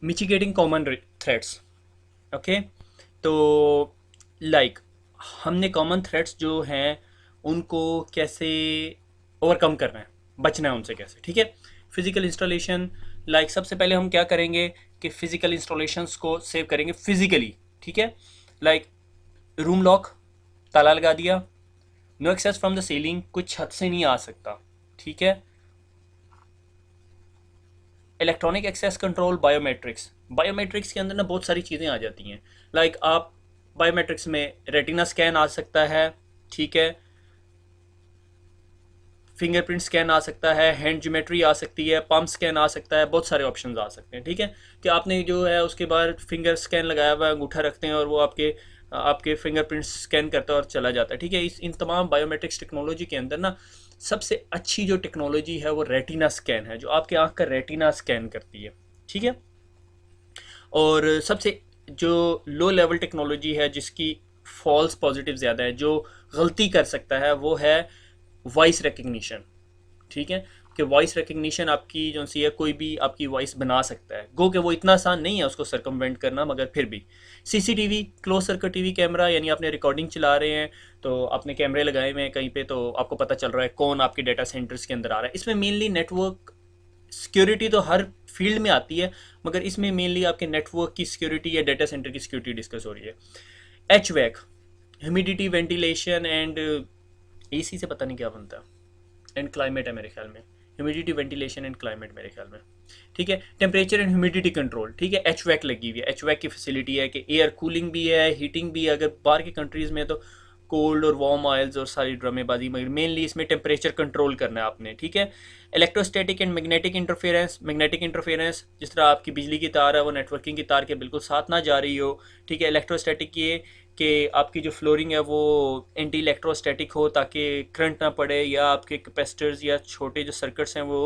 Mitigating common threats. Okay, तो like हमने common threats जो हैं उनको कैसे ओवरकम करना है, बचना है उनसे कैसे, ठीक है। फिजिकल इंस्टॉलेशन, लाइक सबसे पहले हम क्या करेंगे कि फिजिकल इंस्टॉलेशंस को सेव करेंगे फिजिकली, ठीक है। लाइक रूम लॉक, ताला लगा दिया, no access from the ceiling, कुछ छत से नहीं आ सकता, ठीक है। Electronic access control, biometrics. Biometrics के अंदर ना बहुत सारी चीज़ें आ जाती हैं। लाइक आप बायोमेट्रिक्स में रेटिना स्कैन आ सकता है, ठीक है, फिंगरप्रिंट स्कैन आ सकता है, हैंड ज्योमेट्री आ सकती है, पम्प स्कैन आ सकता है, बहुत सारे ऑप्शंस आ सकते हैं, ठीक है। कि आपने जो है उसके बाद फिंगर स्कैन लगाया हुआ है, अंगूठा रखते हैं और वो आपके आपके फिंगरप्रिंट स्कैन करता है और चला जाता है, ठीक है। इस इन तमाम बायोमेट्रिक्स टेक्नोलॉजी के अंदर ना सबसे अच्छी जो टेक्नोलॉजी है वो रेटिना स्कैन है, जो आपके आँख का रेटिना स्कैन करती है, ठीक है। और सबसे जो लो लेवल टेक्नोलॉजी है जिसकी फॉल्स पॉजिटिव ज़्यादा है, जो गलती कर सकता है, वो है वॉइस रिकग्निशन, ठीक है। कि वॉइस रिकग्निशन आपकी जो सी है कोई भी आपकी वॉइस बना सकता है, गो कि वो इतना आसान नहीं है उसको सरकमवेंट करना, मगर फिर भी CCTV, close circuit TV camera, यानी आपने रिकॉर्डिंग चला रहे हैं तो आपने कैमरे लगाए हुए हैं कहीं पे, तो आपको पता चल रहा है कौन आपके डाटा सेंटर्स के अंदर आ रहा है। इसमें मेनली नेटवर्क सिक्योरिटी तो हर फील्ड में आती है, मगर इसमें मेनली आपके नेटवर्क की सिक्योरिटी या डाटा सेंटर की सिक्योरिटी डिस्कस हो रही है। HVAC, humidity ventilation and AC से पता नहीं क्या बनता है, एंड क्लाइमेट है मेरे ख्याल में, ह्यूमिडिटी वेंटिलेशन एंड क्लाइमेट मेरे ख्याल में, ठीक है। टेम्परेचर एंड ह्यूमिडिटी कंट्रोल, ठीक है। एच वैक लगी हुई है, एच वैक की फैसिलिटी है कि एयर कूलिंग भी है, हीटिंग भी है। अगर बाहर की कंट्रीज़ में तो कोल्ड और वार्म ऑयल्स और सारी ड्रामेबाजी, मगर मेनली इसमें टेम्परेचर कंट्रोल करना है आपने, ठीक है। Electrostatic and magnetic interference, magnetic interference जिस तरह आपकी बिजली की तार है वो नेटवर्किंग की तार के बिल्कुल साथ ना जा रही हो, ठीक है। इलेक्ट्रोस्टैटिक ये कि आपकी जो फ्लोरिंग है वो एंटी इलेक्ट्रोस्टैटिक हो ताकि करंट ना पड़े या आपके कैपेसिटर्स या छोटे जो सर्किट्स हैं वो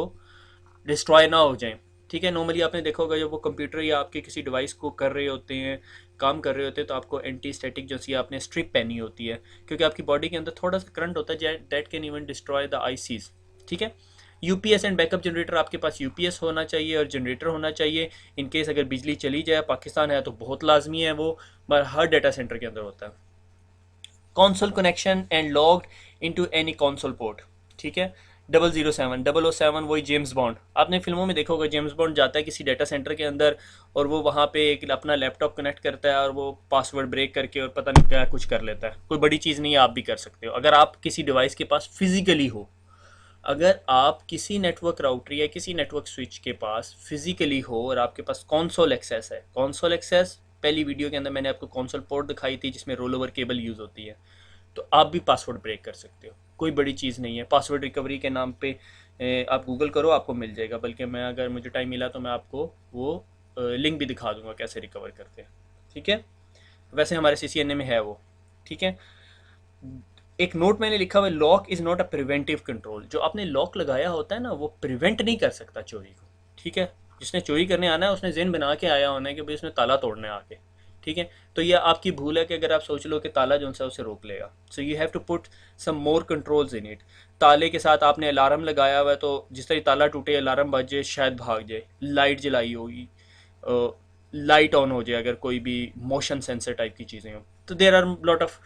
डिस्ट्रॉय ना हो जाएं, ठीक है। नॉर्मली आपने देखा होगा जब वो कंप्यूटर या आपके किसी डिवाइस को कर रहे होते हैं, काम कर रहे होते हैं, तो आपको एंटी स्टैटिक जो सी आपने स्ट्रिप पहनी होती है, क्योंकि आपकी बॉडी के अंदर थोड़ा सा करंट होता है that can even destroy the ICs, ठीक है। यूपीएस एंड बैकअप जनरेटर, आपके पास यूपीएस होना चाहिए और जनरेटर होना चाहिए इन केस अगर बिजली चली जाए। पाकिस्तान है तो बहुत लाजमी है वो, पर हर डाटा सेंटर के अंदर होता है। Console connection and logged into any console port, ठीक है। 007, 007 वही जेम्स बॉन्ड, आपने फिल्मों में देखा होगा, जेम्स बॉन्ड जाता है किसी डाटा सेंटर के अंदर और वो वहाँ पे एक अपना लैपटॉप कनेक्ट करता है और वो पासवर्ड ब्रेक करके और पता नहीं क्या कुछ कर लेता है। कोई बड़ी चीज़ नहीं है, आप भी कर सकते हो अगर आप किसी डिवाइस के पास फिजिकली हो। अगर आप किसी नेटवर्क राउटर या किसी नेटवर्क स्विच के पास फिजिकली हो और आपके पास कॉन्सोल एक्सेस है, कॉन्सोल एक्सेस पहली वीडियो के अंदर मैंने आपको कॉन्सोल पोर्ट दिखाई थी जिसमें रोल ओवर केबल यूज़ होती है, तो आप भी पासवर्ड ब्रेक कर सकते हो, कोई बड़ी चीज़ नहीं है। पासवर्ड रिकवरी के नाम पे आप गूगल करो, आपको मिल जाएगा। बल्कि मैं अगर मुझे टाइम मिला तो मैं आपको वो लिंक भी दिखा दूंगा कैसे रिकवर करते हैं, ठीक है। वैसे हमारे सीसीएनए में है वो, ठीक है। एक नोट मैंने लिखा हुआ है, Lok is not a preventive control. जो आपने लॉक लगाया होता है ना वो प्रिवेंट नहीं कर सकता चोरी को, ठीक है। जिसने चोरी करने आना है उसने जेन बना के आया होना है कि भाई उसने ताला तोड़ना है आके, ठीक है। तो ये आपकी भूल है कि अगर आप सोच लो कि ताला जो सा उसे रोक लेगा, so you have to put some more controls in it. ताले के साथ आपने अलार्म लगाया हुआ है तो जिस तरह ताला टूटे अलार्म बजे शायद भाग जाए। लाइट जलाई होगी, लाइट ऑन हो जाए अगर कोई भी मोशन सेंसर टाइप की चीज़ें हो, तो there are lot of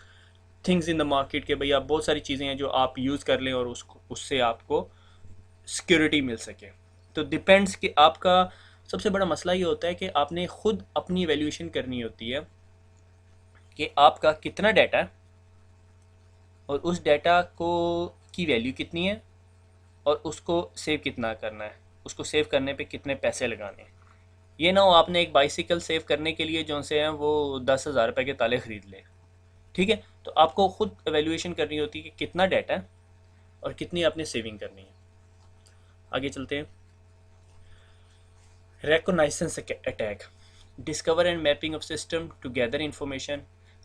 things in the market के भाई आप बहुत सारी चीज़ें हैं जो आप यूज़ कर लें और उसको उससे आपको सिक्योरिटी मिल सके। तो डिपेंड्स कि आपका सबसे बड़ा मसला ये होता है कि आपने खुद अपनी वैल्यूएशन करनी होती है कि आपका कितना डाटा है और उस डाटा को की वैल्यू कितनी है और उसको सेव कितना करना है, उसको सेव करने पे कितने पैसे लगाने हैं। ये ना हो आपने एक बाइसिकल सेव करने के लिए जो से हैं वो 10,000 रुपये के ताले खरीद लें, ठीक है। तो आपको खुद एवेल्यूएशन करनी होती है कि कितना डाटा है और कितनी आपने सेविंग करनी है। आगे चलते हैं। Reconnaissance attack, discover and mapping of system to gather information.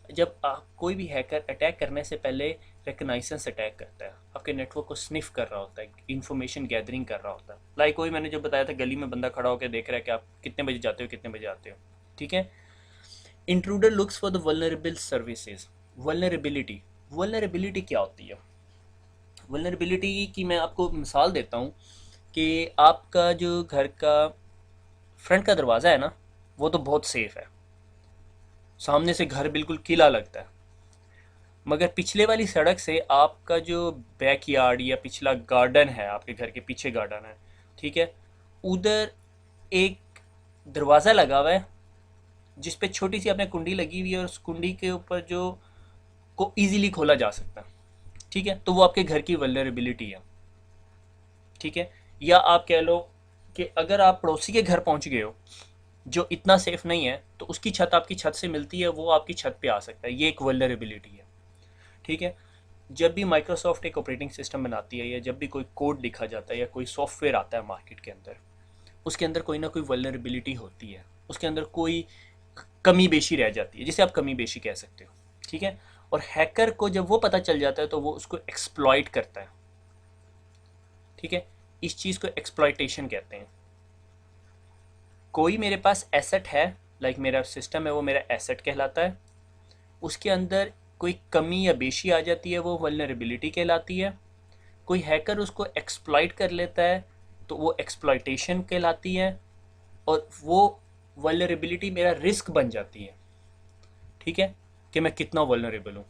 जब आप कोई भी हैकर अटैक करने से पहले रेकोनाइसेंस अटैक करता है, आपके नेटवर्क को स्निफ कर रहा होता है, इंफॉर्मेशन गैदरिंग कर रहा होता है। लाइक कोई मैंने जो बताया था गली में बंदा खड़ा होकर देख रहा है कि आप कितने बजे जाते हो कितने बजे आते हो, ठीक है। Intruder looks for the vulnerable services. Vulnerability, vulnerability क्या होती है? वल्नरेबिलिटी की मैं आपको मिसाल देता हूँ कि आपका जो घर का फ्रंट का दरवाज़ा है ना, वो तो बहुत सेफ है, सामने से घर बिल्कुल किला लगता है। मगर पिछले वाली सड़क से आपका जो बैकयार्ड या पिछला गार्डन है, आपके घर के पीछे गार्डन है, ठीक है, उधर एक दरवाज़ा लगा हुआ है जिस पे छोटी सी आपने कुंडी लगी हुई है, और उस कुंडी के ऊपर जो को इजीली खोला जा सकता है, ठीक है, तो वो आपके घर की वल्नरेबिलिटी है, ठीक है। या आप कह लो कि अगर आप पड़ोसी के घर पहुंच गए हो जो इतना सेफ नहीं है, तो उसकी छत आपकी छत से मिलती है, वो आपकी छत पे आ सकता है, ये एक वल्नरेबिलिटी है, ठीक है। जब भी माइक्रोसॉफ्ट एक ऑपरेटिंग सिस्टम बनाती है, या जब भी कोई कोड लिखा जाता है या कोई सॉफ्टवेयर आता है मार्केट के अंदर, उसके अंदर कोई ना कोई वल्नरेबिलिटी होती है, उसके अंदर कोई कमी बेशी रह जाती है, जिसे आप कमी बेशी कह सकते हो, ठीक है। और हैकर को जब वो पता चल जाता है तो वो उसको एक्सप्लॉइट करता है, ठीक है। इस चीज़ को एक्सप्लॉइटेशन कहते हैं। कोई मेरे पास एसेट है, लाइक मेरा सिस्टम है, वो मेरा एसेट कहलाता है, उसके अंदर कोई कमी या बेशी आ जाती है, वो वल्नरेबिलिटी कहलाती है। कोई हैकर उसको एक्सप्लॉइट कर लेता है तो वो एक्सप्लॉइटेशन कहलाती है, और वो वल्नरेबिलिटी मेरा रिस्क बन जाती है, ठीक है, कि मैं कितना वल्नरेबल हूँ।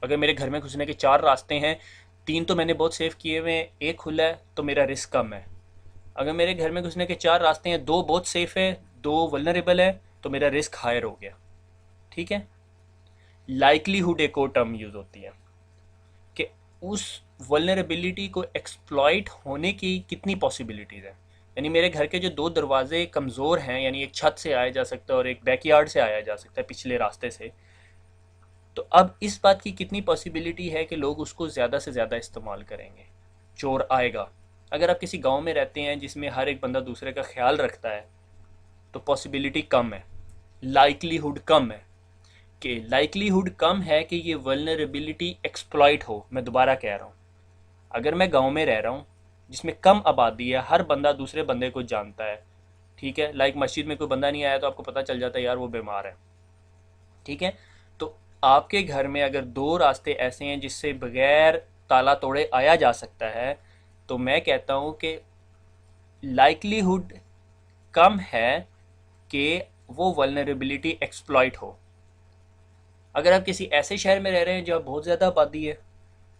अगर मेरे घर में घुसने के 4 रास्ते हैं, 3 तो मैंने बहुत सेफ किए हुए हैं, एक खुला है, तो मेरा रिस्क कम है। अगर मेरे घर में घुसने के 4 रास्ते हैं, 2 बहुत सेफ है, 2 वल्नरेबल है, तो मेरा रिस्क हायर हो गया, ठीक है। लाइकलीहुड एक और टर्म यूज़ होती है कि उस वल्नरेबिलिटी को एक्सप्लॉइट होने की कितनी पॉसिबिलिटीज़ है। यानी मेरे घर के जो 2 दरवाजे कमज़ोर हैं, यानी एक छत से आया जा सकता है और एक बैकयार्ड से आया जा सकता है पिछले रास्ते से, तो अब इस बात की कितनी पॉसिबिलिटी है कि लोग उसको ज़्यादा से ज़्यादा इस्तेमाल करेंगे, चोर आएगा। अगर आप किसी गांव में रहते हैं जिसमें हर एक बंदा दूसरे का ख्याल रखता है, तो पॉसिबिलिटी कम है, लाइकलीहुड कम है, कि लाइकलीहुड कम है कि ये वल्नरेबिलिटी एक्सप्लॉइट हो। मैं दोबारा कह रहा हूँ, अगर मैं गांव में रह रहा हूँ जिसमें कम आबादी है, हर बंदा दूसरे बंदे को जानता है, ठीक है, लाइक मस्जिद में कोई बंदा नहीं आया तो आपको पता चल जाता है यार वो बीमार है, ठीक है। तो आपके घर में अगर 2 रास्ते ऐसे हैं जिससे बगैर ताला तोड़े आया जा सकता है, तो मैं कहता हूँ कि लाइकलीहुड कम है कि वो वल्नरेबिलिटी एक्सप्लॉइट हो। अगर आप किसी ऐसे शहर में रह रहे हैं जहाँ बहुत ज़्यादा आबादी है,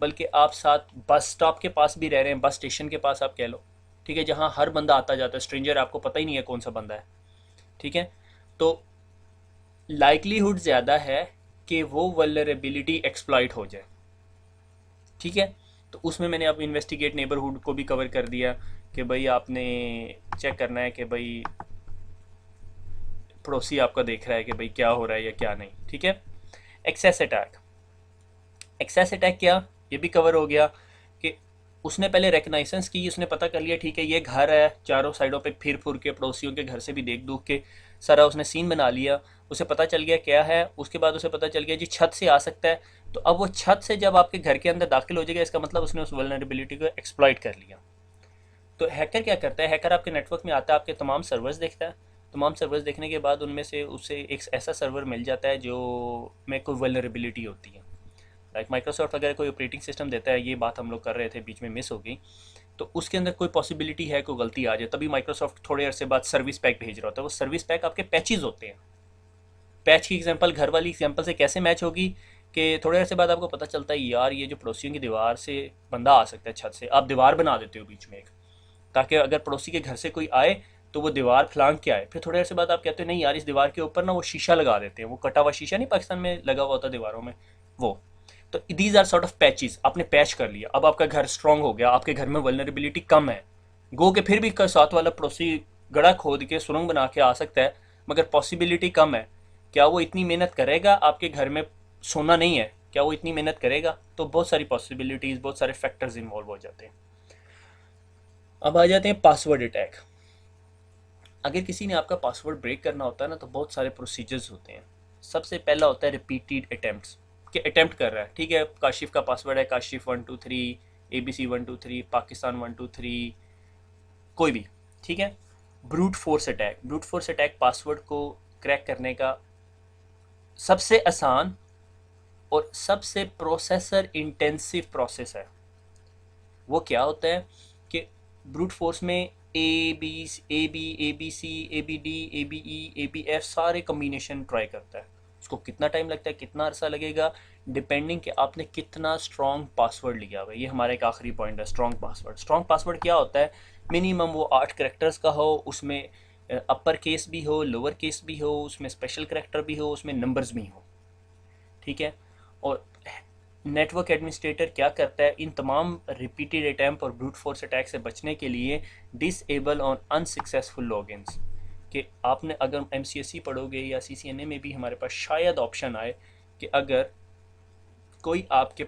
बल्कि आप साथ बस स्टॉप के पास भी रह रहे हैं, बस स्टेशन के पास आप कह लो, ठीक है, जहाँ हर बंदा आता जाता है, स्ट्रेंजर, आपको पता ही नहीं है कौन सा बंदा है, ठीक है, तो लाइकलीहुड ज़्यादा है कि वो वल्नरेबिलिटी एक्सप्लॉइट हो जाए, ठीक है। तो उसमें मैंने अब इन्वेस्टिगेट नेबरहुड को भी कवर कर दिया कि भाई आपने चेक करना है कि भाई पड़ोसी आपका देख रहा है कि भाई क्या हो रहा है या क्या नहीं, ठीक है। एक्सेस अटैक, एक्सेस अटैक क्या, ये भी कवर हो गया कि उसने पहले रिकग्नाइजेंस की, उसने पता कर लिया ठीक है ये घर है, चारों साइडों पे फिर फुर के पड़ोसियों के घर से भी देख दूख के सारा उसने सीन बना लिया, उसे पता चल गया क्या है। उसके बाद उसे पता चल गया जी छत से आ सकता है, तो अब वो छत से जब आपके घर के अंदर दाखिल हो जाएगा, इसका मतलब उसने उस वल्नरेबिलिटी को एक्सप्लॉइट कर लिया। तो हैकर क्या करता है, हैकर आपके नेटवर्क में आता है, आपके तमाम सर्वर्स देखता है, तमाम सर्वर्स देखने के बाद उनमें से उसे एक ऐसा सर्वर मिल जाता है जो में कोई वल्नरेबिलिटी होती है। लाइक माइक्रोसॉफ्ट अगर कोई ऑपरेटिंग सिस्टम देता है, ये बात हम लोग कर रहे थे बीच में मिस हो गई, तो उसके अंदर कोई पॉसिबिलिटी है कोई गलती आ जाए, तभी माइक्रोसॉफ्ट थोड़े अरसे बाद सर्विस पैक भेज रहा होता है। वो सर्विस पैक आपके पैचेज होते हैं। पैच की एग्जांपल घर वाली एग्जांपल से कैसे मैच होगी कि थोड़े अरसे बाद आपको पता चलता है यार ये जो पड़ोसियों की दीवार से बंदा आ सकता है छत से, आप दीवार बना देते हो बीच में एक, ताकि अगर पड़ोसी के घर से कोई आए तो वो दीवार फलांग के आए। फिर थोड़े अरसे बाद आप कहते हो नहीं यार इस दीवार के ऊपर ना वो शीशा लगा देते हैं, वो कटा हुआ शीशा नहीं पाकिस्तान में लगा हुआ होता दीवारों में, वो। तो these are sort of patches, आपने पैच कर लिया, अब आपका घर स्ट्रांग हो गया, आपके घर में वल्नरेबिलिटी कम है। गो के फिर भी साथ वाला पड़ोसी गड़ा खोद के सुरंग बना के आ सकता है, मगर पॉसिबिलिटी कम है। क्या वो इतनी मेहनत करेगा, आपके घर में सोना नहीं है, क्या वो इतनी मेहनत करेगा? तो बहुत सारी पॉसिबिलिटीज़, बहुत सारे फैक्टर्स इन्वॉल्व हो जाते हैं। अब आ जाते हैं पासवर्ड अटैक। अगर किसी ने आपका पासवर्ड ब्रेक करना होता है ना, तो बहुत सारे प्रोसीजर्स होते हैं। सबसे पहला होता है रिपीटेड अटैम्प्ट्स, कि अटैम्प्ट कर रहा है, ठीक है, काशिफ का पासवर्ड है काशिफ 123, ABC 123, पाकिस्तान 123, कोई भी, ठीक है। Brute force attack, brute force attack password को क्रैक करने का सबसे आसान और सबसे प्रोसेसर इंटेंसिव प्रोसेस है। वो क्या होता है कि ब्रूट फोर्स में ABC, ABE, ABE, सारे कम्बिनेशन ट्राई करता है। उसको कितना टाइम लगता है, कितना अरसा लगेगा, डिपेंडिंग कि आपने कितना स्ट्रॉन्ग पासवर्ड लिया हुआ है। ये हमारा एक आखिरी पॉइंट है, स्ट्रॉन्ग पासवर्ड। स्ट्रॉन्ग पासवर्ड क्या होता है? मिनिमम वो 8 करेक्टर्स का हो, उसमें अपर केस भी हो, लोअर केस भी हो, उसमें स्पेशल करेक्टर भी हो, उसमें नंबर्स भी हो, ठीक है। और नेटवर्क एडमिनिस्ट्रेटर क्या करता है, इन तमाम रिपीटेड अटैम्प्ट और ब्रूट फोर्स अटैक से बचने के लिए डिसेबल ऑन अनसक्सेसफुल लॉगिन्स, कि आपने अगर MCSE पढ़ोगे या CCNA में भी हमारे पास शायद ऑप्शन आए कि अगर कोई आपके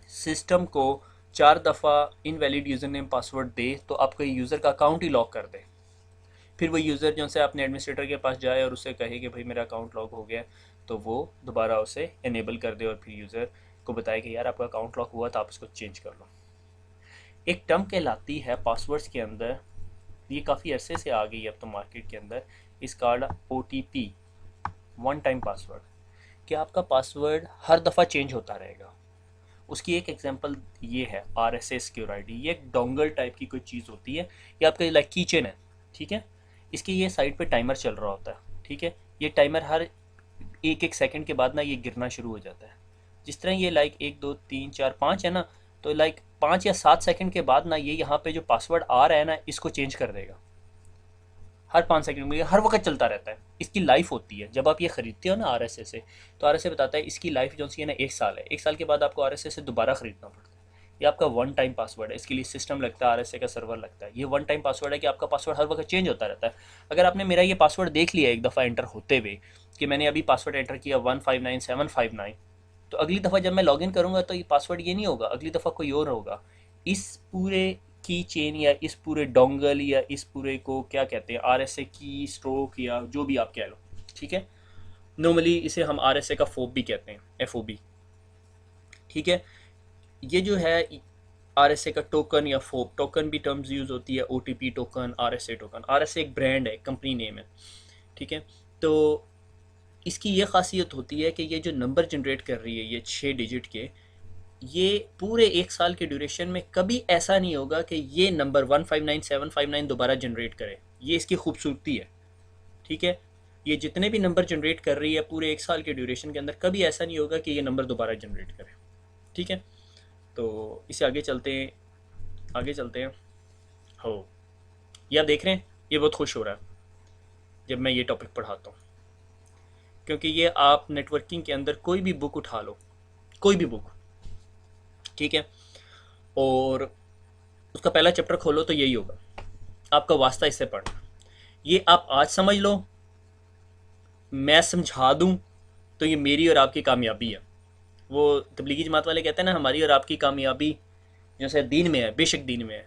सिस्टम को 4 दफ़ा इनवैलिड यूज़र नेम पासवर्ड दे तो आपको यूज़र का अकाउंट ही लॉक कर दे। फिर वो यूज़र जो से अपने एडमिनिस्ट्रेटर के पास जाए और उससे कहे कि भाई मेरा अकाउंट लॉक हो गया, तो वो दोबारा उसे इनेबल कर दे और फिर यूज़र को बताए कि यार आपका अकाउंट लॉक हुआ, तो आप इसको चेंज कर लो। एक टर्म कहलाती है पासवर्ड्स के अंदर, ये काफ़ी अरसे से आ गई है अब तो मार्केट के अंदर, इस card OTP, one time password, कि आपका पासवर्ड हर दफ़ा चेंज होता रहेगा। उसकी एक एग्जांपल ये है RSA सिक्योर ID। ये एक डोंगल टाइप की कोई चीज़ होती है, ये आपका लाइक कीचेन है, ठीक है। इसके ये साइड पे टाइमर चल रहा होता है, ठीक है। ये टाइमर हर एक एक सेकंड के बाद ना ये गिरना शुरू हो जाता है। जिस तरह ये लाइक 1 2 3 4 5 है ना, तो लाइक 5 या 7 सेकंड के बाद ना ये यहाँ पे जो पासवर्ड आ रहा है ना, इसको चेंज कर देगा। हर 5 सेकंड में, हर वक्त चलता रहता है। इसकी लाइफ होती है, जब आप ये खरीदते हो ना RSA से, तो RSA बताता है इसकी लाइफ जो सी है ना 1 साल है। 1 साल के बाद आपको RSA से दोबारा खरीदना पड़ता है। ये आपका वन टाइम पासवर्ड है, इसके लिए सिस्टम लगता है, RSA का सर्वर लगता है। ये वन टाइम पासवर्ड है कि आपका पासवर्ड हर वक्त चेंज होता रहता है। अगर आपने मेरा ये पासवर्ड देख लिया एक दफ़ा एंटर होते हुए कि मैंने अभी पासवर्ड एंटर किया 159759, तो अगली दफ़ा जब मैं लॉगिन करूँगा तो ये पासवर्ड ये नहीं होगा, अगली दफ़ा कोई और होगा। इस पूरे की चेन या इस पूरे डोंगल या इस पूरे को क्या कहते हैं, RSA की स्ट्रोक या जो भी आप कह लो, ठीक है। नॉर्मली इसे हम RSA का फोब भी कहते हैं, FOB, ठीक है। ये जो है RSA का टोकन या फोब, टोकन भी टर्म्स यूज़ होती है, OTP token, RSA token. RSA एक ब्रांड है, कंपनी नेम है, ठीक है। तो इसकी ये खासियत होती है कि ये जो नंबर जनरेट कर रही है ये 6 डिजिट के, ये पूरे 1 साल के ड्यूरेशन में कभी ऐसा नहीं होगा कि ये नंबर 159759 दोबारा जनरेट करे। ये इसकी खूबसूरती है, ठीक है। ये जितने भी नंबर जनरेट कर रही है पूरे 1 साल के ड्यूरेशन के अंदर, कभी ऐसा नहीं होगा कि ये नंबर दोबारा जनरेट करे, ठीक है। तो इसे आगे चलते हैं, आगे चलते हैं। हो, ये आप देख रहे हैं, ये बहुत खुश हो रहा है जब मैं ये टॉपिक पढ़ाता हूँ, क्योंकि ये आप नेटवर्किंग के अंदर कोई भी बुक उठा लो, कोई भी बुक, ठीक है, और उसका पहला चैप्टर खोलो तो यही होगा, आपका वास्ता इससे पढ़ना। ये आप आज समझ लो, मैं समझा दूं तो ये मेरी और आपकी कामयाबी है। वो तबलीगी जमात वाले कहते हैं ना, हमारी और आपकी कामयाबी जैसे दीन में है, बेशक दीन में है।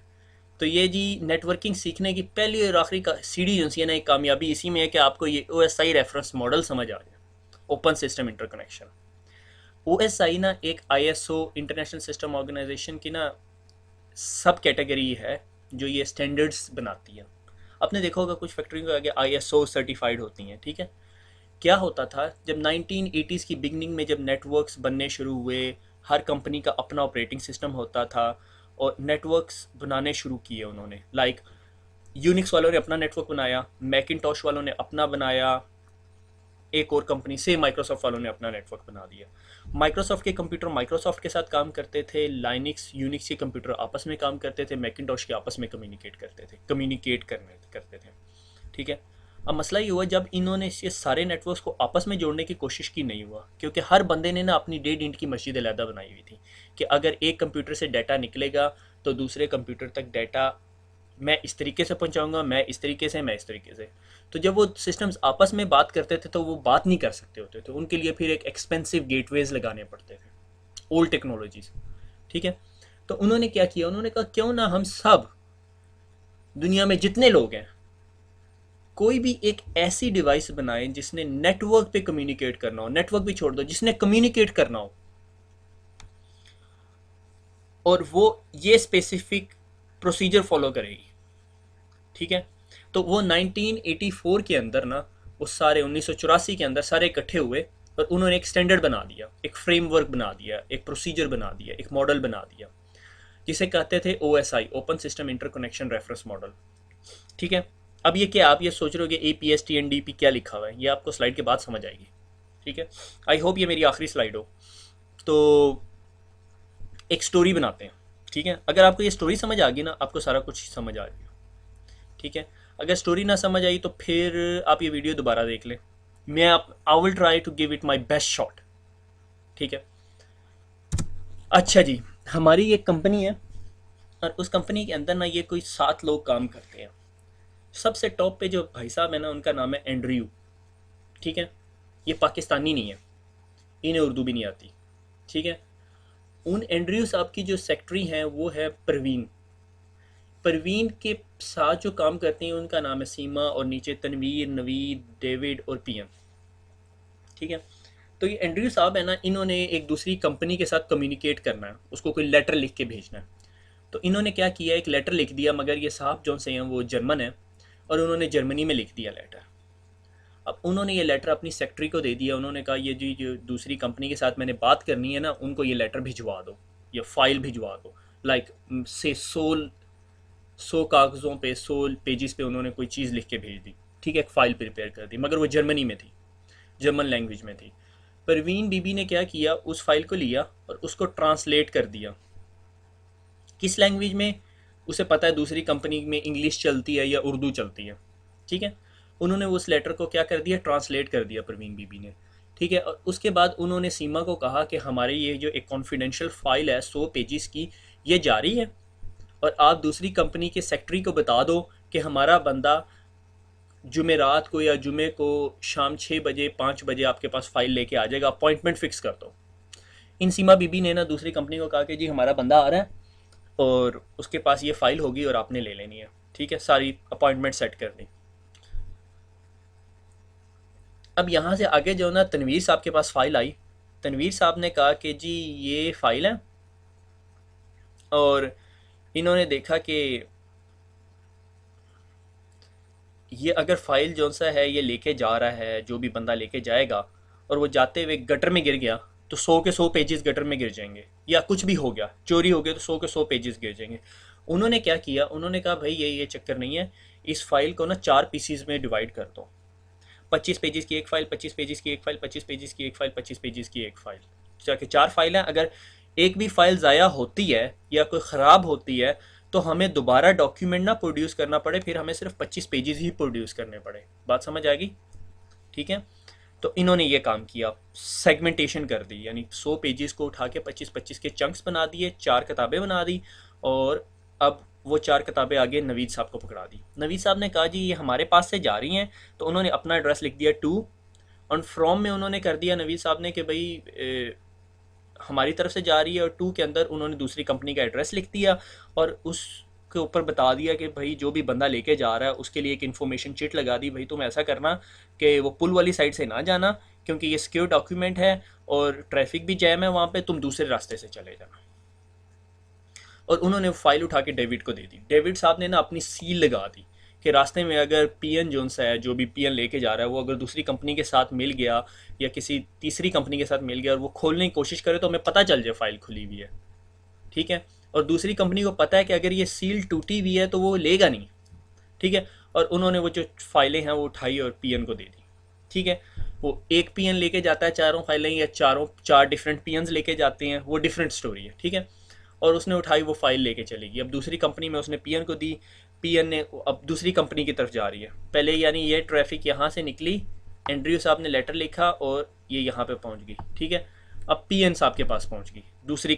तो ये जी नेटवर्किंग सीखने की पहली और आखिरी का सीढ़ी जो है ना, एक कामयाबी इसी में है कि आपको ये OSI रेफरेंस मॉडल समझ आ जाए, ओपन सिस्टम इंटरकनेक्शन। OSI ना एक ISO इंटरनेशनल सिस्टम ऑर्गेनाइजेशन की ना सब कैटेगरी है जो ये स्टैंडर्ड्स बनाती है। आपने देखा होगा कुछ फैक्ट्री के आगे ISO सर्टिफाइड होती हैं, ठीक है। क्या होता था जब 1980s की बिगनिंग में, जब नेटवर्क्स बनने शुरू हुए, हर कंपनी का अपना ऑपरेटिंग सिस्टम होता था और नेटवर्क्स बनाने शुरू किए उन्होंने। लाइक यूनिक्स वालों ने अपना नेटवर्क बनाया, मैकिनटॉश वालों ने अपना बनाया, एक और कंपनी से माइक्रोसॉफ्ट वालों ने अपना नेटवर्क बना दिया। माइक्रोसॉफ्ट के कंप्यूटर माइक्रोसॉफ्ट के साथ काम करते थे, लाइनिक्स यूनिक्स के कंप्यूटर आपस में काम करते थे, मैकिनटॉश के आपस में कम्युनिकेट करते थे, ठीक है। अब मसला ये हुआ जब इन्होंने ये सारे नेटवर्क्स को आपस में जोड़ने की कोशिश की, नहीं हुआ, क्योंकि हर बंदे ने ना अपनी 1.5 इंच की मस्जिद अलहदा बनाई हुई थी कि अगर एक कंप्यूटर से डाटा निकलेगा तो दूसरे कंप्यूटर तक डाटा मैं इस तरीके से पहुंचाऊंगा, मैं इस तरीके से, मैं इस तरीके से। तो जब वो सिस्टम्स आपस में बात करते थे तो वो बात नहीं कर सकते होते थे, उनके लिए फिर एक एक्सपेंसिव गेटवेज लगाने पड़ते थे, ओल्ड टेक्नोलॉजीज, ठीक है। तो उन्होंने क्या किया, उन्होंने कहा क्यों ना हम सब दुनिया में जितने लोग हैं कोई भी एक ऐसी डिवाइस बनाए जिसने नेटवर्क पे कम्युनिकेट करना हो, नेटवर्क भी छोड़ दो, जिसने कम्युनिकेट करना हो, और वो ये स्पेसिफिक प्रोसीजर फॉलो करेगी, ठीक है। तो वो 1984 के अंदर ना, वो सारे 1984 के अंदर सारे इकट्ठे हुए और उन्होंने एक स्टैंडर्ड बना दिया, एक फ्रेमवर्क बना दिया, एक प्रोसीजर बना दिया, एक मॉडल बना दिया जिसे कहते थे OSI, open system interconnection reference model. ठीक है, अब ये क्या, आप ये सोच रहे हो कि APSTNDP क्या लिखा हुआ है, ये आपको स्लाइड के बाद समझ आएगी। ठीक है, आई होप ये मेरी आखिरी स्लाइड हो। तो एक स्टोरी बनाते हैं। ठीक है, अगर आपको ये स्टोरी समझ आ गई ना, आपको सारा कुछ समझ आ गया। ठीक है, अगर स्टोरी ना समझ आई तो फिर आप ये वीडियो दोबारा देख लें। मैं आप I will try to give it my best shot. ठीक है, अच्छा जी, हमारी एक कंपनी है और उस कंपनी के अंदर ना ये कोई 7 लोग काम करते हैं। सबसे टॉप पे जो भाई साहब है ना, उनका नाम है एंड्रयू। ठीक है, ये पाकिस्तानी नहीं है, इन्हें उर्दू भी नहीं आती। ठीक है, उन एंड्रयू साहब की जो सेक्रेटरी हैं वो है परवीन। परवीन के साथ जो काम करते हैं उनका नाम है सीमा, और नीचे तनवीर, नवीद, डेविड और पीएम। ठीक है, तो ये एंड्रयू साहब है ना, इन्होंने एक दूसरी कंपनी के साथ कम्युनिकेट करना है, उसको कोई लेटर लिख के भेजना है। तो इन्होंने क्या किया, एक लेटर लिख दिया, मगर ये साहब जो से हैं वो जर्मन है और उन्होंने जर्मनी में लिख दिया लेटर। अब उन्होंने ये लेटर अपनी सेक्रेटरी को दे दिया। उन्होंने कहा ये जी जो दूसरी कंपनी के साथ मैंने बात करनी है ना, उनको ये लेटर भिजवा दो या फाइल भिजवा दो। लाइक से 100 कागज़ों पे 100 पेजेस पे उन्होंने कोई चीज़ लिख के भेज दी। ठीक है, एक फ़ाइल प्रिपेयर कर दी, मगर वो जर्मनी में थी, जर्मन लैंग्वेज में थी। परवीन बीबी ने क्या किया, उस फाइल को लिया और उसको ट्रांसलेट कर दिया। किस लैंग्वेज में, उसे पता है दूसरी कंपनी में इंग्लिश चलती है या उर्दू चलती है। ठीक है, उन्होंने उस लेटर को क्या कर दिया, ट्रांसलेट कर दिया परवीन बीबी ने। ठीक है, और उसके बाद उन्होंने सीमा को कहा कि हमारी ये जो एक कॉन्फिडेंशियल फाइल है 100 पेजेस की, ये जारी है और आप दूसरी कंपनी के सेक्रेटरी को बता दो कि हमारा बंदा जुमेरात को या जुमे को शाम 6 बजे 5 बजे आपके पास फाइल लेके आ जाएगा, अपॉइंटमेंट फिक्स कर दो। इन सीमा बीबी ने ना दूसरी कंपनी को कहा कि जी हमारा बंदा आ रहा है और उसके पास ये फाइल होगी और आपने ले लेनी है। ठीक है, सारी अपॉइंटमेंट सेट कर दी। अब यहाँ से आगे जो ना, तनवीर साहब के पास फाइल आई। तनवीर साहब ने कहा कि जी ये फाइल है, और इन्होंने देखा कि ये अगर फाइल जो सा है ये लेके जा रहा है, जो भी बंदा लेके जाएगा, और वो जाते हुए गटर में गिर गया तो 100 के 100 पेजेस गटर में गिर जाएंगे, या कुछ भी हो गया, चोरी हो गया तो 100 के 100 पेजेस गिर जाएंगे। उन्होंने क्या किया, उन्होंने कहा भाई ये चक्कर नहीं है, इस फाइल को ना 4 पीसीज में डिवाइड कर दो। 25 पेजेस की एक फाइल, 25 पेजेस की एक फाइल, 25 पेजेस की एक फाइल, 25 पेजेस की एक फाइल, जाके 4 फाइलें। अगर एक भी फाइल ज़ाया होती है या कोई ख़राब होती है तो हमें दोबारा डॉक्यूमेंट ना प्रोड्यूस करना पड़े, फिर हमें सिर्फ 25 पेजेस ही प्रोड्यूस करने पड़े। बात समझ आ गई? ठीक है, तो इन्होंने ये काम किया, सेगमेंटेशन कर दी, यानी 100 पेजेस को उठा के 25-25 के चंक्स बना दिए, 4 किताबें बना दी, और अब वो 4 किताबें आगे नवीद साहब को पकड़ा दी। नवीद साहब ने कहा जी ये हमारे पास से जा रही हैं, तो उन्होंने अपना एड्रेस लिख दिया 2, और फ्रॉम में उन्होंने कर दिया नवीद साहब ने कि भाई हमारी तरफ से जा रही है, और 2 के अंदर उन्होंने दूसरी कंपनी का एड्रेस लिख दिया, और उसके ऊपर बता दिया कि भाई जो भी बंदा लेके जा रहा है उसके लिए एक इन्फॉर्मेशन चिट लगा दी, भाई तुम ऐसा करना कि वो पुल वाली साइड से ना जाना, क्योंकि ये सिक्योर डॉक्यूमेंट है और ट्रैफिक भी जैम है वहाँ पे, तुम दूसरे रास्ते से चले जाना। और उन्होंने फाइल उठा के डेविड को दे दी। डेविड साहब ने ना अपनी सील लगा दी कि रास्ते में अगर पीएन जोन सा है, जो भी पीएन लेके जा रहा है, वो अगर दूसरी कंपनी के साथ मिल गया या किसी तीसरी कंपनी के साथ मिल गया और वो खोलने की कोशिश करे तो हमें पता चल जाए फाइल खुली हुई है। ठीक है, और दूसरी कंपनी को पता है कि अगर ये सील टूटी हुई है तो वो लेगा नहीं। ठीक है, और उन्होंने वो जो फाइलें हैं वो उठाई और पीएन को दे दी। ठीक है, वो एक पीएन लेके जाता है चारों फाइलें, या चार डिफरेंट पीएन्स लेके जाते हैं, वो डिफरेंट स्टोरी है। ठीक है, और उसने उठाई वो फाइल लेके चलेगी। अब दूसरी कंपनी में उसने पीएन को दी, पीएन ने अब दूसरी कंपनी की तरफ जा रही है। पहले यानी ये ट्रैफिक यहाँ से निकली, एंड्रयू साहब ने लेटर लिखा और ये यहाँ पे पहुँच गई। ठीक है, अब पीएन साहब के पास पहुँच गई दूसरी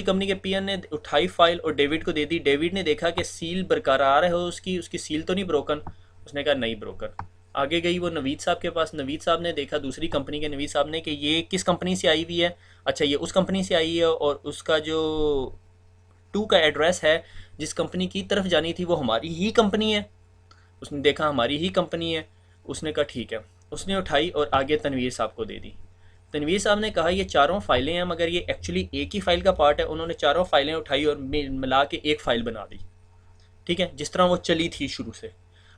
कंपनी के पीएन ने उठाई फाइल और डेविड को दे दी। डेविड ने देखा कि सील बरकरार है, उसकी सील तो नहीं ब्रोकन। उसने कहा नहीं ब्रोकन। आगे गई वो नवीद साहब के पास। नवीद साहब ने देखा दूसरी कंपनी के नवीद साहब ने कि ये किस कंपनी से आई हुई है। अच्छा, ये उस कंपनी से आई है, और उसका जो 2 का एड्रेस है जिस कंपनी की तरफ जानी थी वो हमारी ही कंपनी है। उसने देखा हमारी ही कंपनी है। उसने कहा ठीक है। उसने उठाई और आगे तनवीर साहब को दे दी। तनवीर साहब ने कहा ये चारों फाइलें हैं, मगर ये एक्चुअली एक ही फाइल का पार्ट है। उन्होंने चारों फाइलें उठाई और मिला के एक फ़ाइल बना दी। ठीक है, जिस तरह वो चली थी शुरू से।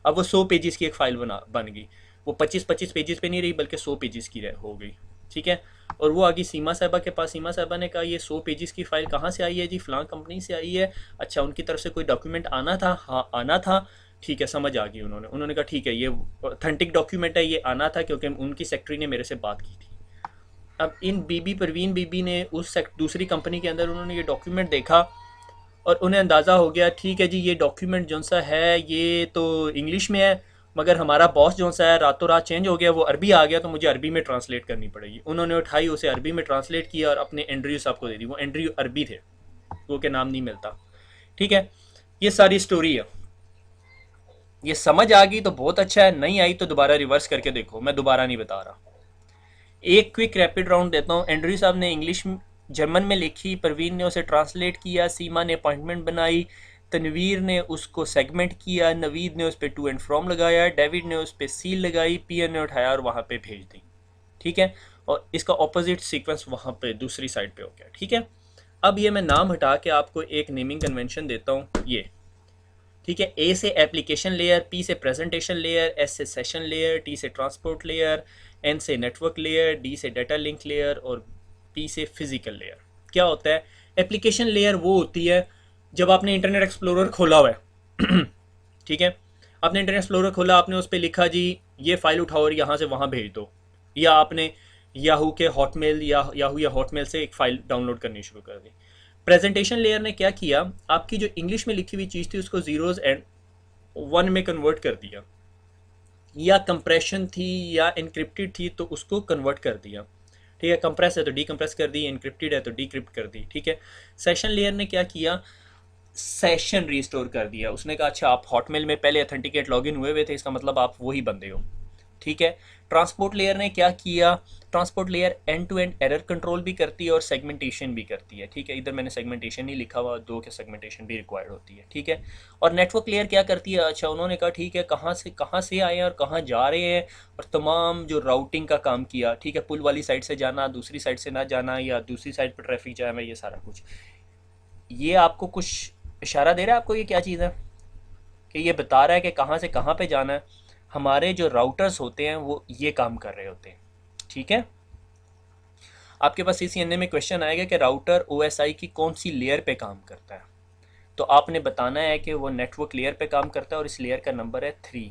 अब वो 100 पेजेस की एक फ़ाइल बन गई। वो 25-25 पेजेस पे नहीं रही, बल्कि 100 पेजेस की हो गई। ठीक है। और वो आ गई सीमा साहिबा के पास। सीमा साहिबा ने कहा ये 100 पेजेस की फ़ाइल कहाँ से आई है जी? फ़लाँ कंपनी से आई है। अच्छा, उनकी तरफ से कोई डॉक्यूमेंट आना था? हाँ आना था। ठीक है, समझ आ गई। उन्होंने कहा ठीक है, ये ऑथेंटिक डॉक्यूमेंट है, ये आना था क्योंकि उनकी सेक्रेटरी ने मेरे से बात की थी। अब इन बीबी परवीन बीबी ने उस दूसरी कंपनी के अंदर उन्होंने ये डॉक्यूमेंट देखा और उन्हें अंदाज़ा हो गया, ठीक है जी, ये डॉक्यूमेंट जो सा है ये तो इंग्लिश में है, मगर हमारा बॉस जो सा है रातों रात चेंज हो गया, वो अरबी आ गया, तो मुझे अरबी में ट्रांसलेट करनी पड़ेगी। उन्होंने उठाई, उसे अरबी में ट्रांसलेट किया और अपने एंड्रयू साहब को दे दी। वो एंड्रयू अरबी थे, वो के नाम नहीं मिलता। ठीक है, ये सारी स्टोरी है। ये समझ आ गई तो बहुत अच्छा है, नहीं आई तो दोबारा रिवर्स करके देखो, मैं दोबारा नहीं बता रहा। एक क्विक रैपिड राउंड देता हूँ। एंड्रयू साहब ने इंग्लिश जर्मन में लिखी, परवीन ने उसे ट्रांसलेट किया, सीमा ने अपॉइंटमेंट बनाई, तनवीर ने उसको सेगमेंट किया, नवीद ने उस पर टू एंड फ्रॉम लगाया, डेविड ने उस पर सील लगाई, पीएन ने उठाया और वहाँ पे भेज दी। ठीक है, और इसका ऑपोजिट सीक्वेंस वहाँ पे दूसरी साइड पे हो गया। ठीक है, अब ये मैं नाम हटा के आपको एक नेमिंग कन्वेंशन देता हूँ ये। ठीक है, ए से एप्लीकेशन लेयर, पी से प्रेजेंटेशन लेयर, एस से सेशन लेयर, टी से ट्रांसपोर्ट लेयर, एन से नेटवर्क लेयर, डी से डाटा लिंक लेयर और पी से फिजिकल लेयर। क्या होता है? एप्लीकेशन लेयर वो होती है जब आपने इंटरनेट एक्सप्लोरर खोला हुआ है ठीक है, आपने इंटरनेट एक्सप्लोरर खोला, आपने उस पर लिखा जी ये फाइल उठाओ और यहाँ से वहाँ भेज दो, या आपने याहू के हॉटमेल या याहू या हॉटमेल से एक फ़ाइल डाउनलोड करनी शुरू कर दी। प्रेजेंटेशन लेयर ने क्या किया, आपकी जो इंग्लिश में लिखी हुई चीज़ थी उसको जीरोज एंड वन में कन्वर्ट कर दिया, या कंप्रेशन थी या इनक्रिप्टेड थी तो उसको कन्वर्ट कर दिया। ठीक है, कंप्रेस है तो डीकंप्रेस कर दी, इनक्रिप्टेड है तो डीक्रिप्ट कर दी। ठीक है, सेशन लेयर ने क्या किया, सेशन रिस्टोर कर दिया। उसने कहा अच्छा आप हॉटमेल में पहले अथेंटिकेट लॉगिन हुए थे, इसका मतलब आप वही बंदे हो। ठीक है, ट्रांसपोर्ट लेयर ने क्या किया, transport layer end to end error control भी करती है और सेगमेंटेशन भी करती है। ठीक है, इधर मैंने सेगमेंटेशन नहीं लिखा हुआ, दो के सेगमेंटेशन भी रिक्वायर्ड होती है। ठीक है, और नेटवर्क लेयर क्या करती है, अच्छा उन्होंने कहा ठीक है कहाँ से आए हैं और कहाँ जा रहे हैं, और तमाम जो राउटिंग का काम किया। ठीक है, पुल वाली साइड से जाना, दूसरी साइड से ना जाना, या दूसरी साइड पर ट्रैफिक जाम है, ये सारा कुछ। ये आपको कुछ इशारा दे रहा है आपको ये क्या चीज़ है, कि ये बता रहा है कि कहाँ से कहाँ पे जाना है। हमारे जो राउटर्स होते हैं वो ये काम कर रहे होते हैं। ठीक है, आपके पास CCNA में क्वेश्चन आएगा कि राउटर OSI की कौन सी लेयर पे काम करता है, तो आपने बताना है कि वो नेटवर्क लेयर पे काम करता है और इस लेयर का नंबर है 3।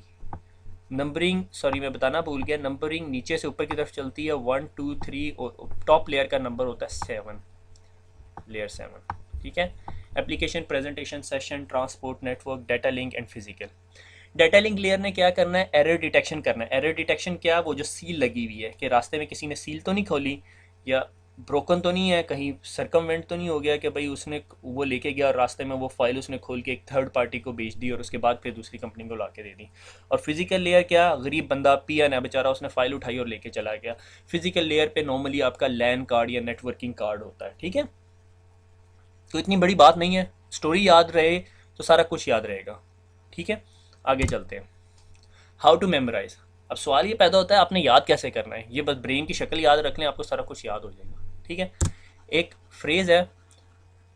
नंबरिंग, सॉरी मैं बताना भूल गया, नंबरिंग नीचे से ऊपर की तरफ चलती है 1 2 3 और टॉप लेयर का नंबर होता है 7, लेयर 7। ठीक है, application, presentation, session, transport, network, data link and physical. Data link layer ने क्या करना है, एरर डिटेक्शन करना है। एरर डिटेक्शन क्या, वो जो सील लगी हुई है कि रास्ते में किसी ने सील तो नहीं खोली, या ब्रोकन तो नहीं है, कहीं सरकमवेंट तो नहीं हो गया कि भाई उसने वो लेके गया और रास्ते में वो फाइल उसने खोल के एक थर्ड पार्टी को बेच दी और उसके बाद फिर दूसरी कंपनी को ला के दे दी। और फिजिकल लेयर क्या, गरीब बंदा पियन है बेचारा, उसने फाइल उठाई और लेके चला गया। फिजिकल लेयर पे नॉर्मली आपका लैन कार्ड या नेटवर्किंग कार्ड होता है। ठीक है, तो इतनी बड़ी बात नहीं है, स्टोरी याद रहे तो सारा कुछ याद रहेगा। ठीक है, आगे चलते हैं। How to memorise. अब सवाल ये पैदा होता है आपने याद कैसे करना है, ये बस ब्रेन की शक्ल याद रख लें आपको सारा कुछ याद हो जाएगा। ठीक है, एक फ्रेज है,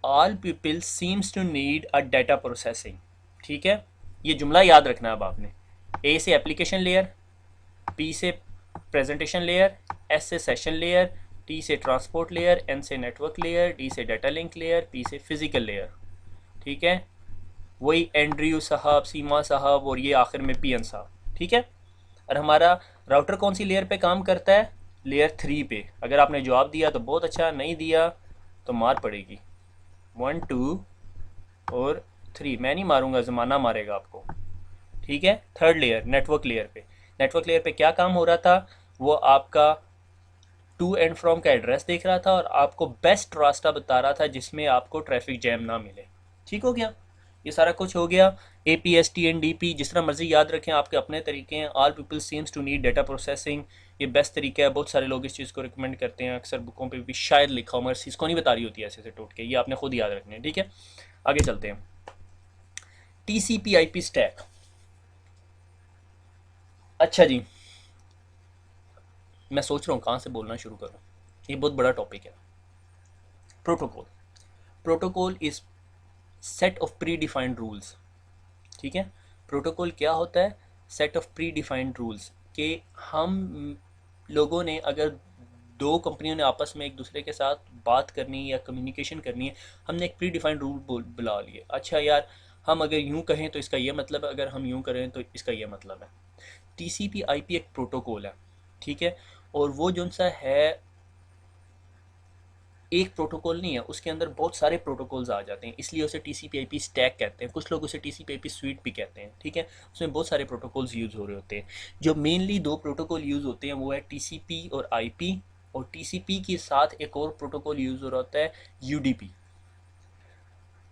all people seems to need a data processing. ठीक है, ये जुमला याद रखना है अब आपने। ए से एप्लीकेशन लेयर, पी से प्रेजेंटेशन लेयर, एस से सेशन लेयर, टी से ट्रांसपोर्ट लेयर, एन से नेटवर्क लेयर, डी से डाटा लिंक लेयर, पी से फिजिकल लेयर। ठीक है, वही एंड्रयू साहब, सीमा साहब और ये आखिर में पीएन साहब। ठीक है, और हमारा राउटर कौन सी लेयर पे काम करता है, लेयर 3 पे। अगर आपने जवाब दिया तो बहुत अच्छा, नहीं दिया तो मार पड़ेगी, 1 2 और 3। मैं नहीं मारूंगा, ज़माना मारेगा आपको। ठीक है, थर्ड लेयर नेटवर्क लेयर पे। नेटवर्क लेयर पे क्या काम हो रहा था, वो आपका टू एंड फ्रॉम का एड्रेस देख रहा था और आपको बेस्ट रास्ता बता रहा था जिसमें आपको ट्रैफिक जैम ना मिले। ठीक हो गया, ये सारा कुछ हो गया। APSTNDP जिस तरह मर्जी याद रखें, आपके अपने तरीके हैं। All people seems to need data processing, ये बेस्ट तरीका है, बहुत सारे लोग इस चीज़ को रिकमेंड करते हैं, अक्सर बुकों पे भी शायद लिखा हो मगर इसको नहीं बता रही होती है ऐसे ऐसे टोट के, ये आपने खुद याद रखने हैं। ठीक है, आगे चलते हैं। TCP/IP stack. अच्छा जी, मैं सोच रहा हूँ कहाँ से बोलना शुरू करूँ, ये बहुत बड़ा टॉपिक है। Protocol, protocol is set of pre defined rules. ठीक है, प्रोटोकॉल क्या होता है, set of pre defined rules, कि हम लोगों ने अगर दो कंपनियों ने आपस में एक दूसरे के साथ बात करनी है या कम्युनिकेशन करनी है, हमने एक प्री डिफाइंड रूल बुला लिए। अच्छा यार, हम अगर यूं कहें तो इसका ये मतलब है, अगर हम यूं करें तो इसका ये मतलब है। टीसीपी आईपी एक प्रोटोकॉल है, ठीक है, और वो जो सा है एक प्रोटोकॉल नहीं है, उसके अंदर बहुत सारे प्रोटोकॉल्स आ जाते हैं, इसलिए उसे टीसीपी आईपी स्टैक कहते हैं, कुछ लोग उसे टीसीपी आईपी स्वीट भी कहते हैं, ठीक है। उसमें बहुत सारे प्रोटोकॉल्स यूज़ हो रहे होते हैं। जो मेनली दो प्रोटोकॉल यूज़ होते हैं वो है टीसीपी और आईपी, और टीसीपी के साथ एक और प्रोटोकॉल यूज़ हो रहा होता है यूडीपी।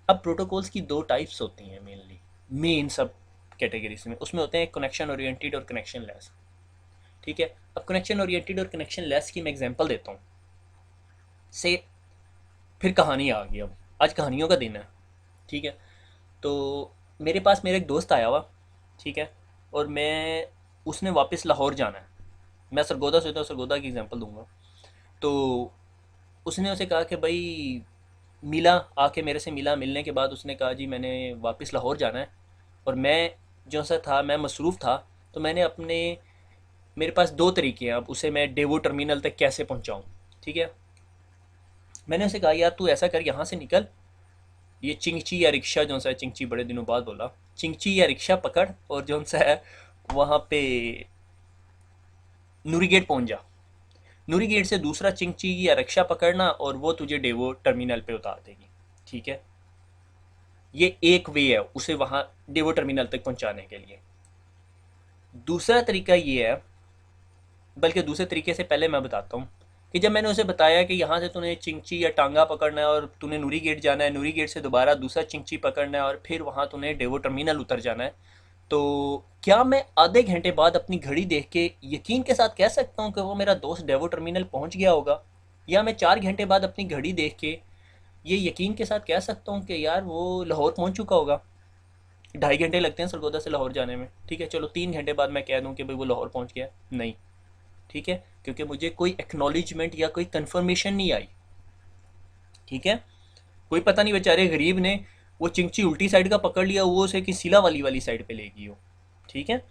अब प्रोटोकॉल्स की दो टाइप्स होती हैं मेनली, मेन सब कैटेगरीज में, उसमें होते हैं कनेक्शन ओरिएंटेड और कनेक्शन लेस, ठीक है। अब कनेक्शन ओरिएंटेड और कनेक्शन लेस की मैं एग्जांपल देता हूँ से, फिर कहानी आ गई। अब आज कहानियों का दिन है, ठीक है। तो मेरे पास मेरा एक दोस्त आया हुआ, ठीक है, और मैं उसने वापस लाहौर जाना है। मैं सरगोदा से, तो सरगोदा की एग्जांपल दूंगा। तो उसने उसे कहा कि भाई मिला, आके मेरे से मिला, मिलने के बाद उसने कहा जी मैंने वापस लाहौर जाना है, और मैं जो सा था मैं मसरूफ़ था, तो मैंने अपने, मेरे पास दो तरीके हैं अब उसे मैं डेवो टर्मिनल तक कैसे पहुंचाऊं, ठीक है। मैंने उसे कहा यार तू ऐसा कर, यहाँ से निकल, ये चिंगची या रिक्शा जो सा है, चिंगची बड़े दिनों बाद बोला, चिंगची या रिक्शा पकड़ और जो सा है वहाँ पे नूरी गेट पहुँच जा। नूरी गेट से दूसरा चिंगची या रिक्शा पकड़ना और वो तुझे डेवो टर्मिनल पे उतार देगी, ठीक है। ये एक वे है उसे वहाँ डेवो टर्मिनल तक पहुँचाने के लिए। दूसरा तरीका ये है, बल्कि दूसरे तरीके से पहले मैं बताता हूँ, कि जब मैंने उसे बताया कि यहाँ से तूने चिंगची या टांगा पकड़ना है और तूने नूरी गेट जाना है, नूरी गेट से दोबारा दूसरा चिंगची पकड़ना है और फिर वहाँ तूने डेवो टर्मिनल उतर जाना है, तो क्या मैं आधे घंटे बाद अपनी घड़ी देख के यकीन के साथ कह सकता हूँ कि वो मेरा दोस्त डेवो टर्मिनल पहुँच गया होगा, या मैं 4 घंटे बाद अपनी घड़ी देख के ये यकीन के साथ कह सकता हूँ कि यार वो लाहौर पहुँच चुका होगा। 2.5 घंटे लगते हैं सरगोदा से लाहौर जाने में, ठीक है, चलो 3 घंटे बाद मैं कह दूँ कि भाई वो लाहौर पहुँच गया, नहीं, ठीक है, क्योंकि मुझे कोई एक्नॉलेजमेंट या कोई कंफर्मेशन नहीं आई, ठीक है। कोई पता नहीं बेचारे गरीब ने वो चिंगची उल्टी साइड का पकड़ लिया, वो उसे कि सिला वाली साइड पे ले गई हो, ठीक है।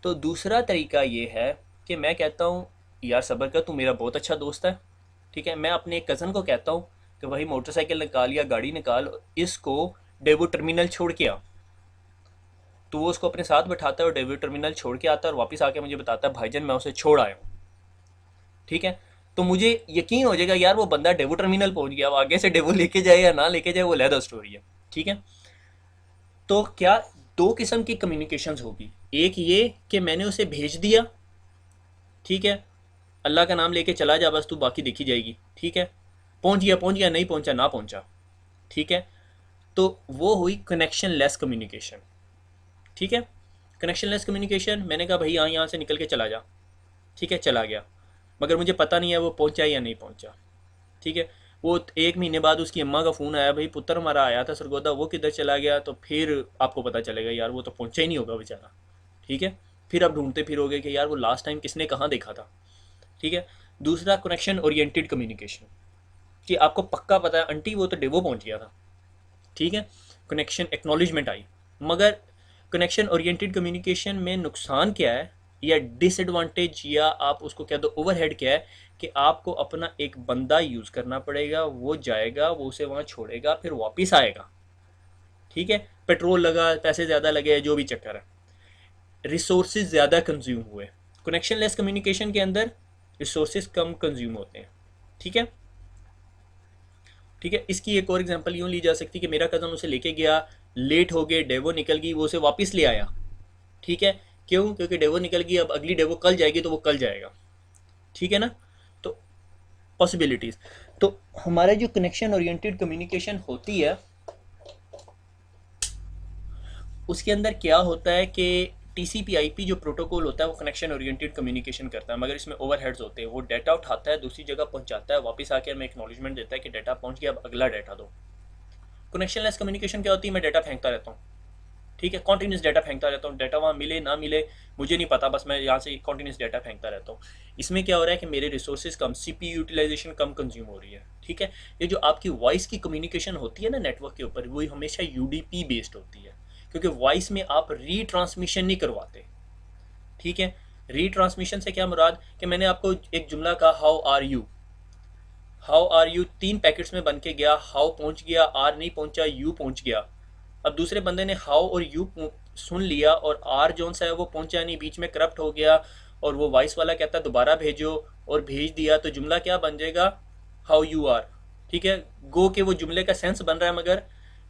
तो दूसरा तरीका ये है कि मैं कहता हूँ यार सब्र कर, तू मेरा बहुत अच्छा दोस्त है, ठीक है, मैं अपने एक कज़न को कहता हूँ कि भाई मोटरसाइकिल निकाल या गाड़ी निकाल, इसको डेवो टर्मिनल छोड़ के आ। तो वो उसको अपने साथ बैठाता है और डेवो टर्मिनल छोड़ के आता है और वापस आके मुझे बताता है भाईजान मैं उसे छोड़ आया हूँ, ठीक है। तो मुझे यकीन हो जाएगा यार वो बंदा डेवो टर्मिनल पहुंच गया, अब आगे से डेवो लेके जाए या ना लेके जाए वो अलग स्टोरी है, ठीक है। तो क्या दो किस्म की कम्युनिकेशंस होगी, एक ये कि मैंने उसे भेज दिया, ठीक है, अल्लाह का नाम लेके चला जा बस तू, बाकी देखी जाएगी, ठीक है, पहुंच गया, नहीं पहुंचा ना पहुंचा, ठीक है। तो वो हुई कनेक्शन लेस कम्युनिकेशन, ठीक है। कनेक्शन लेस कम्युनिकेशन, मैंने कहा भाई यहाँ से निकल के चला जा, ठीक है, चला गया, मगर मुझे पता नहीं है वो पहुंचा या नहीं पहुंचा, ठीक है। वो 1 महीने बाद उसकी अम्मा का फ़ोन आया, भाई पुत्र हमारा आया था सरगोदा, वो किधर चला गया, तो फिर आपको पता चलेगा यार वो तो पहुंचा ही नहीं होगा बेचारा, ठीक है। फिर आप ढूंढते फिरोगे कि यार वो लास्ट टाइम किसने कहाँ देखा था, ठीक है। दूसरा कनेक्शन ओरिएंटेड कम्युनिकेशन, कि आपको पक्का पता है आंटी वो तो डेवो पहुंच गया था, ठीक है, कनेक्शन एक्नॉलेजमेंट आई। मगर कनेक्शन ओरिएंटेड कम्युनिकेशन में नुकसान क्या है या डिसएडवांटेज, या आप उसको कह दो ओवरहेड क्या है, कि आपको अपना एक बंदा यूज़ करना पड़ेगा, वो जाएगा, वो उसे वहाँ छोड़ेगा, फिर वापस आएगा, ठीक है, पेट्रोल लगा, पैसे ज़्यादा लगे, जो भी चक्कर है, रिसोर्सेज ज़्यादा कंज्यूम हुए। कनेक्शन लेस कम्युनिकेशन के अंदर रिसोर्सेज कम कंज्यूम होते हैं, ठीक है, ठीक है। इसकी एक और एग्जांपल यूँ ली जा सकती है कि मेरा कज़न उसे लेके गया, लेट हो गए, डेवो निकल गई, वो उसे वापस ले आया, ठीक है, क्यों, क्योंकि डेवो निकल गई, अब अगली डेवो कल जाएगी तो वो कल जाएगा, ठीक है ना। तो पॉसिबिलिटीज़, तो हमारा जो कनेक्शन ओरिएंटेड कम्युनिकेशन होती है उसके अंदर क्या होता है कि टीसीपी आईपी जो प्रोटोकॉल होता है वो कनेक्शन ओरिएंटेड कम्युनिकेशन करता है, मगर इसमें ओवरहेड्स होते हैं, वो डाटा उठाता है, दूसरी जगह पहुंचाता है, वापस आकर हमें एक्नॉलेजमेंट देता है कि डाटा पहुंच गया, अब अगला डाटा दो। कनेक्शन लेस कम्युनिकेशन क्या होती है, मैं डाटा फेंकता रहता हूँ, ठीक है, कॉन्टीन्यूस डाटा फेंकता रहता हूँ, डाटा वहाँ मिले ना मिले मुझे नहीं पता, बस मैं यहाँ से कॉन्टीन्यूस डाटा फेंकता रहता हूँ। इसमें क्या हो रहा है कि मेरे रिसोर्सेज कम, सीपी यूटिलाइजेशन कम कंज्यूम हो रही है, ठीक है। ये जो आपकी वॉइस की कम्युनिकेशन होती है ना नेटवर्क के ऊपर, वो हमेशा यूडीपी बेस्ड होती है, क्योंकि वॉइस में आप रीट्रांसमिशन नहीं करवाते, ठीक है। रीट्रांसमिशन से क्या मुराद कि मैंने आपको एक जुमला कहा हाउ आर यू 3 पैकेट्स में बन के गया, हाउ पहुंच गया, आर नहीं पहुंचा, यू पहुंच गया। अब दूसरे बंदे ने हाउ और यू सुन लिया और आर जोन सा है वो पहुंचा नहीं, बीच में करप्ट हो गया, और वो वॉइस वाला कहता है दोबारा भेजो, और भेज दिया, तो जुमला क्या बन जाएगा, हाउ यू आर। ठीक है, गो के वो जुमले का सेंस बन रहा है मगर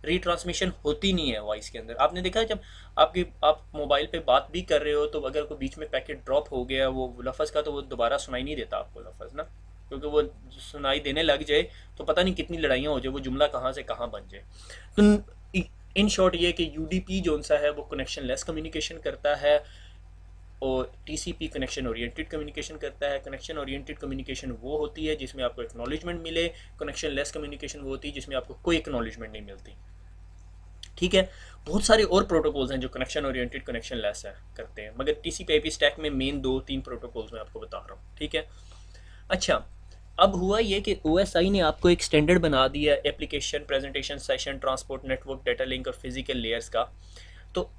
रीट्रांसमिशन होती नहीं है वॉइस के अंदर। आपने देखा है जब आप मोबाइल पे बात भी कर रहे हो तो अगर कोई बीच में पैकेट ड्रॉप हो गया वो लफज का, तो वो दोबारा सुनाई नहीं देता आपको लफज ना, क्योंकि वो सुनाई देने लग जाए तो पता नहीं कितनी लड़ाइयाँ हो जाए, वो जुमला कहाँ से कहाँ बन जाए। तो इन शॉर्ट ये कि यूडीपी जो सा है वो कनेक्शन लेस कम्युनिकेशन करता है, और टीसीपी कनेक्शन ओरिएंटेड कम्युनिकेशन करता है। कनेक्शन ओरिएंटेड कम्युनिकेशन वो होती है जिसमें आपको एक्नॉलेजमेंट मिले, कनेक्शन लेस कम्युनिकेशन वो होती है जिसमें आपको कोई एक्नॉलेजमेंट नहीं मिलती। ठीक है, बहुत सारे और प्रोटोकॉल्स हैं जो कनेक्शन ओरिएंटेड कनेक्शन लेस है करते हैं, मगर टीसीपी आईपी स्टैक में मेन 2-3 प्रोटोकॉल्स मैं आपको बता रहा हूँ। ठीक है, अच्छा, अब हुआ ये कि ओएसआई ने आपको एक स्टैंडर्ड बना दिया application presentation session transport network data link और फिजिकल लेयर्स का। तो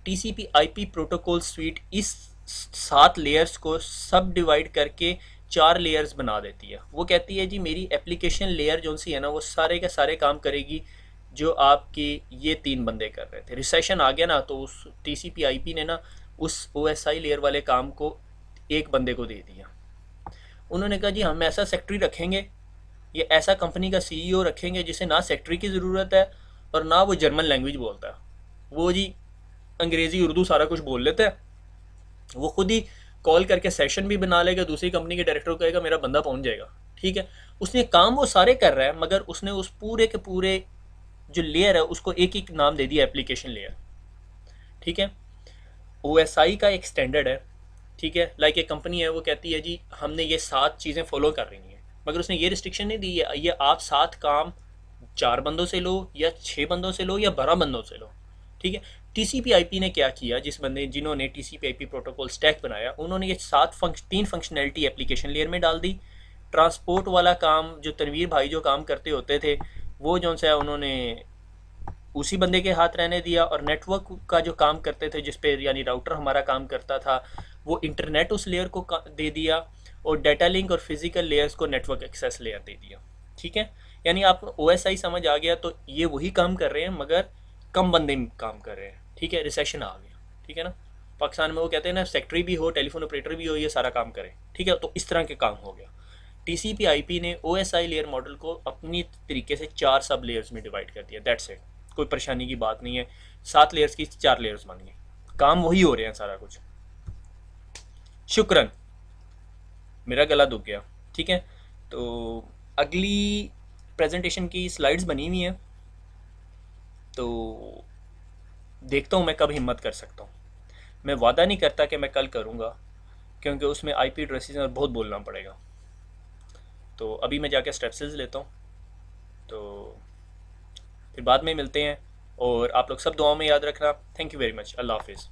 टीसीपी आईपी प्रोटोकॉल स्वीट इस 7 लेयर्स को सब डिवाइड करके 4 लेयर्स बना देती है। वो कहती है जी मेरी एप्लीकेशन लेयर जो सी है ना वो सारे के सारे काम करेगी जो आपकी ये 3 बंदे कर रहे थे। रिसेशन आ गया ना तो उस टीसीपी आईपी ने ना उस ओएसआई लेयर वाले काम को एक बंदे को दे दिया। उन्होंने कहा जी हम ऐसा सेक्रेटरी रखेंगे, ये ऐसा कंपनी का सीईओ रखेंगे जिसे ना सेक्रेटरी की ज़रूरत है और ना वो जर्मन लैंग्वेज बोलता है, वो जी अंग्रेज़ी उर्दू सारा कुछ बोल लेता है, वो खुद ही कॉल करके सेशन भी बना लेगा, दूसरी कंपनी के डायरेक्टर को कहेगा मेरा बंदा पहुंच जाएगा। ठीक है, उसने काम वो सारे कर रहा है मगर उसने उस पूरे के पूरे जो लेयर है उसको एक एक नाम दे दिया एप्लीकेशन लेयर। ठीक है, ओएसआई का एक स्टैंडर्ड है। ठीक है, लाइक एक कंपनी है वो कहती है जी हमने ये 7 चीज़ें फॉलो कर रही हैं, मगर उसने ये रिस्ट्रिक्शन नहीं दी है ये आप 7 काम 4 बंदों से लो या 6 बंदों से लो या 12 बंदों से लो। ठीक है, टीसीपी आईपी ने क्या किया, जिन्होंने टीसीपी आईपी प्रोटोकॉल स्टैक बनाया उन्होंने ये 3 फंक्शनैलिटी एप्लीकेशन लेयर में डाल दी। ट्रांसपोर्ट वाला काम जो तनवीर भाई जो काम करते होते थे वो जो सा उन्होंने उसी बंदे के हाथ रहने दिया, और नेटवर्क का जो काम करते थे जिस पे यानी राउटर हमारा काम करता था वो इंटरनेट उस लेयर को दे दिया, और डाटा लिंक और फिजिकल लेयर्स को नेटवर्क एक्सेस लेयर दे दिया। ठीक है, यानी आपको ओएसआई समझ आ गया, तो ये वही काम कर रहे हैं मगर कम बंदे काम कर रहे हैं। ठीक है, रिसेशन आ गया। ठीक है ना, पाकिस्तान में वो कहते हैं ना सेक्रेटरी भी हो टेलीफोन ऑपरेटर भी हो ये सारा काम करे। ठीक है, तो इस तरह के काम हो गया। टीसीपी आईपी ने ओएसआई लेयर मॉडल को अपनी तरीके से 4 सब लेयर्स में डिवाइड कर दिया, दैट्स इट, कोई परेशानी की बात नहीं है। 7 लेयर्स की 4 लेयर्स बन गई, काम वही हो रहे हैं सारा कुछ। शुक्रन, मेरा गला दुख गया। ठीक है, तो अगली प्रेजेंटेशन की स्लाइड्स बनी हुई हैं, तो देखता हूँ मैं कब हिम्मत कर सकता हूँ। मैं वादा नहीं करता कि मैं कल करूँगा क्योंकि उसमें आईपी एड्रेसेस में बहुत बोलना पड़ेगा। तो अभी मैं जाके स्ट्रेप्सिल्स लेता हूँ, तो फिर बाद में मिलते हैं, और आप लोग सब दुआओं में याद रखना। थैंक यू वेरी मच, अल्लाह हाफिज़।